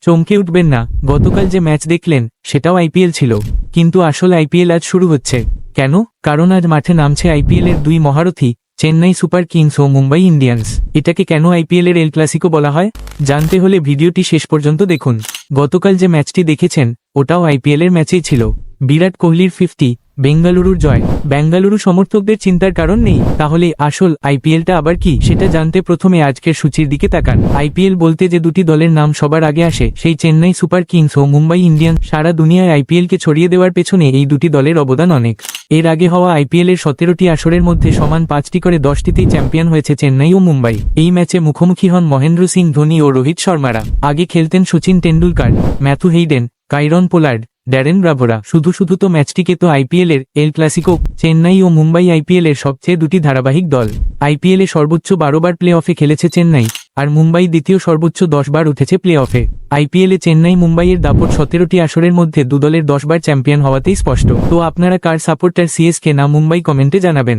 চমকে উঠবেন না, গতকাল যে ম্যাচ দেখলেন সেটাও আইপিএল ছিল, কিন্তু আসল আইপিএল আজ শুরু হচ্ছে। কেন? কারণ আজ মাঠে নামছে আইপিএল এর দুই মহারথী, চেন্নাই সুপার কিংস ও মুম্বাই ইন্ডিয়ান্স। এটাকে কেন আইপিএল এর এল ক্লাসিকো বলা হয় জানতে হলে ভিডিওটি শেষ পর্যন্ত দেখুন। গতকাল যে ম্যাচটি দেখেছেন ওটাও আইপিএল এর ম্যাচেই ছিল। বিরাট কোহলির 50, বেঙ্গালুরুর জয়। বেঙ্গালুরু সমর্থকদের চিন্তার কারণ নেই। তাহলে আসল আইপিএলটা আবার কি সেটা জানতে প্রথমে আজকের সূচির দিকে তাকান। আইপিএল বলতে যে দুটি দলের নাম সবার আগে আসে সেই চেন্নাই সুপার কিংস ও মুম্বাই ইন্ডিয়ান্স। সারা দুনিয়ায় আইপিএলকে ছড়িয়ে দেওয়ার পেছনে এই দুটি দলের অবদান অনেক। এর আগে হওয়া আইপিএল এর 17টি আসরের মধ্যে সমান 5টি করে 10টিতেই চ্যাম্পিয়ন হয়েছে চেন্নাই ও মুম্বাই। এই ম্যাচে মুখোমুখি হন মহেন্দ্র সিং ধোনি ও রোহিত শর্মারা। আগে খেলতেন Sachin Tendulkar, Matthew Hayden, Kieron Pollard, Darren ব্রাভোরা। শুধু তো ম্যাচটিকে তো আইপিএল এর এল ক্লাসিকো। চেন্নাই ও মুম্বাই আইপিএল এর সবচেয়ে দুটি ধারাবাহিক দল। আইপিএল এ সর্বোচ্চ 12 বার প্লে অফে খেলেছে চেন্নাই, আর মুম্বাই দ্বিতীয় সর্বোচ্চ 10 বার উঠেছে প্লে অফে। আইপিএল এ চেন্নাই মুম্বাইয়ের দাপট 17টি আসরের মধ্যে দু দলের 10 বার চ্যাম্পিয়ন হওয়াতেই স্পষ্ট। তো আপনারা কার সাপোর্টার, সিএসকে না মুম্বাই, কমেন্টে জানাবেন।